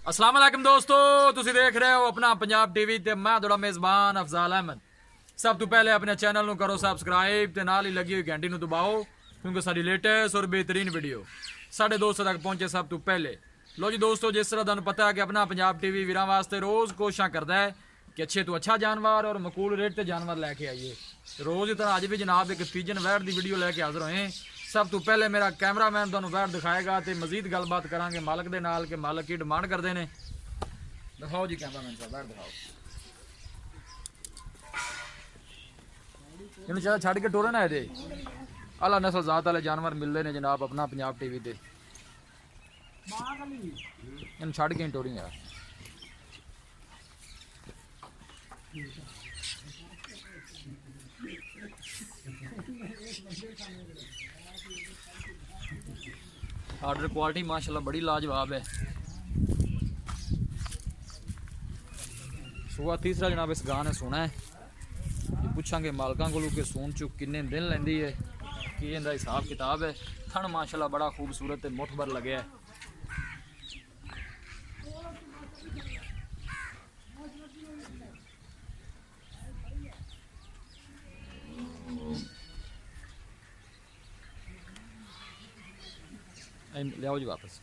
अस्सलाम वालेकुम दोस्तों, तुसी देख रहे हो अपना पंजाब टीवी ते मैं थोड़ा मेज़बान अफजाल अहमद। सब तो पहले अपने चैनल ਨੂੰ करो सबसक्राइब ते नाल ही लगी हुई घंटी ਨੂੰ दबाओ क्योंकि सारी लेटेस्ट और बेहतरीन वीडियो साढ़े दोस्तों तक पहुंचे सब तो पहले। लो जी दोस्तों, जिस तरह तुहानू पता है कि अपना पंजाब टीवी वीरां वास्ते रोज़ कोशिशां करता है कि अच्छे तो अच्छा जानवर और मकूल रेट ते जानवर लैके आइए। रोज़ की तरह अज भी जनाब एक पीजन वैट की वीडियो लैके हाजिर होए। सब तो पहले मेरा कैमरामैन तुहानू वैट दिखाएगा तो मजीद गलबात करांगे मालक दे नाल कि मालक की डिमांड करते हैं। दिखाओ जी कैमरामैन साहब, वैट दिखाओ। इन शायद छड़ के टोरे ना ये अला नस्ल जात वाले जानवर मिलते हैं जनाब अपना पंजाब टीवी ते। इन छड़ के टोरी यार ऑर्डर क्वालिटी माशाल्लाह बड़ी लाजवाब है। सुबह तीसरा जनाब इस गां ने सुना है कि पूछांगे मालकां कोलों कि सून चुक किन्ने दिन लैंदी है कि इहदा हिसाब किताब है। थन माशाल्लाह बड़ा खूबसूरत है, मुठभर लगे है। ले आओ जी वापस।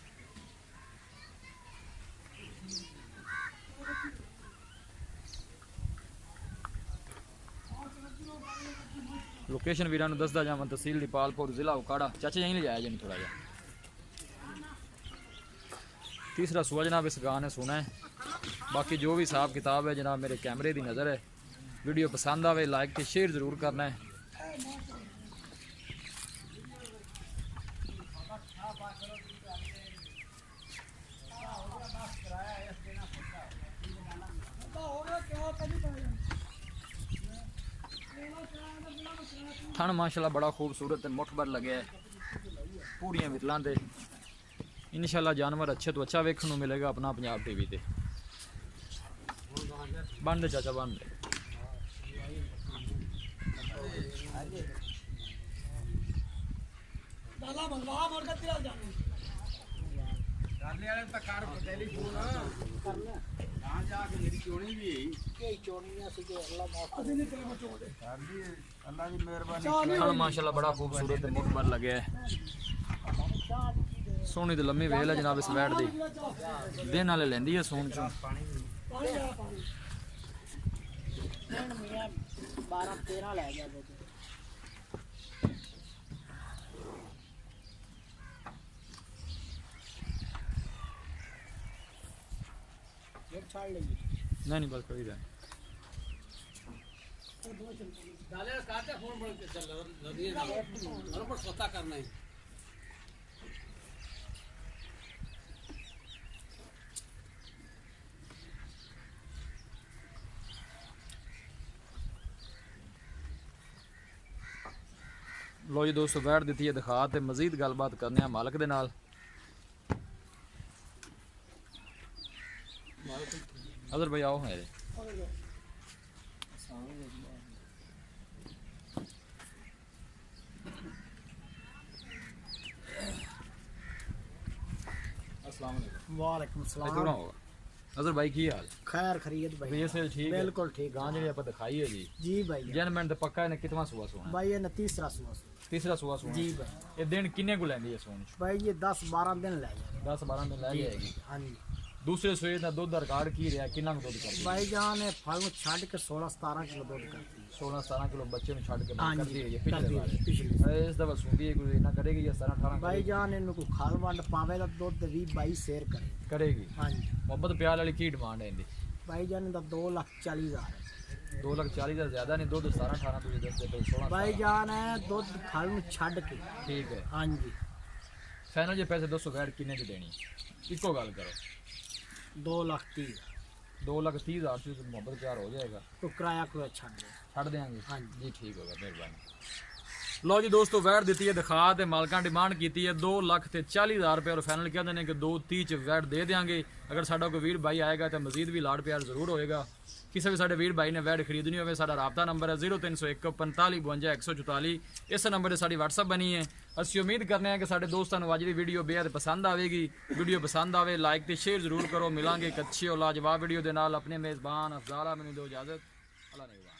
लोकेशन वीरां नूं दसदा जावां, तहसील दीपालपुर, जिला उकाड़ा। चाचा यहीं ले जाया जी थोड़ा जा। तीसरा सुआ जनाब इस गां ने सुना है। बाकी जो भी हिसाब किताब है जनाब मेरे कैमरे की नज़र है। वीडियो पसंद आवे लाइक तो शेयर ज़रूर करना है। थन माशाल्लाह बड़ा खूबसूरत है, मुठभर लगे है पूरियां विरलां ते। इंशाल्लाह जानवर अच्छे तो अच्छा वेखण नूं मिलेगा अपना पंजाब टीवी ते। बन दे चाचा बन दे। माशाल्लाह बड़ा खूबसूरत मुठभर लगे है। सोहनी तो लम्मी वेल है जनाब इस वैट दी। दिन वाले लेंदी है सोन चों। नहीं बस कोई नहीं। लो जी दोस्तों, वैट दी है दिखा ते मजीद गलबात करने मालक दे नाल। अदर भाई आओ है वालेकुम सलाम। होगा अजर भाई की हाल? खैर खरीद भाई। ये सेल ठीक है? बिल्कुल ठीक। गां जी आप दिखाई है जी भाई। जनमेंट तो पक्का है। कितना सुआ सोना भाई ये तीसरा सुआ तीसरा सुआ सोना जी भाई। ये दिन किन्ने को लेंदी है सोन? भाई ये 10-12 दिन ले जाएगी। 10-12 दिन ले जाएगी। हाँ जी। दूसरे सुए का दुध रिकॉर्ड की रहा कितना दुध कर भाई जान है फल छड़ के 16-17 किलो दूध करती है। 16-17 किलो बच्चे में छड़ के हाँ करती जी, है। ये करती है, पिछले पिछली इस दफा सूंदी है कोई ना करेगी या 17-18 भाई जान इनको को खाल वंड पावेगा दूध 20-22 शेर करेगी। करेगी। हाँ जी। मोहब्बत प्यार वाली की डिमांड है इनकी? भाई जान इनका 2,40,000 है। 2,40,000 ज्यादा नहीं। दूध 17-18 तुझे दस दे 16 भाई जान है दूध खाल में छड़ के। ठीक है। हाँ जी। फाइनल जे पैसे 200 वैट किन्ने की देनी? इको गल करो। 2,30,000। 2,30,000 से मोहब्बत प्यार हो जाएगा तो किराया को छड़ देंगे। हाँ जी ठीक होगा, मेहरबानी। लो जी दोस्तों, वैट दी है दिखा तो मालका डिमांड की है 2,40,000 रुपये और फाइनल कहते हैं कि 2,30 च वैट दे देंगे। अगर साडा कोई वीर भाई आएगा तो मजीद भी लाड़ प्यार जरूर होएगा। किसी भी साडे वीर भाई ने वैट खरीदनी हो, साडा राबता नंबर है 0301 45 52 144। इस नंबर से साड़ी व्हाट्सअप बनी है। ਅਸੀਂ ਉਮੀਦ ਕਰਨੇ ਆ ਕਿ ਸਾਡੇ ਦੋਸਤਾਂ ਨੂੰ ਅੱਜ ਦੀ ਵੀਡੀਓ ਬੇहद ਪਸੰਦ ਆਵੇਗੀ। ਵੀਡੀਓ ਪਸੰਦ ਆਵੇ ਲਾਈਕ ਤੇ ਸ਼ੇਅਰ ਜ਼ਰੂਰ ਕਰੋ। ਮਿਲਾਂਗੇ ਇੱਕ ਅੱਛੀ ਔਰ ਲਾਜਵਾਬ ਵੀਡੀਓ ਦੇ ਨਾਲ। ਆਪਣੇ ਮੇਜ਼ਬਾਨ ਅਫਜ਼ਾਲ ਅਹਿਮਦ ਨੂੰ ਦਿਓ ਇਜਾਜ਼ਤ। ਅੱਲਾ ਨਿਗਹਿਬਾਨ।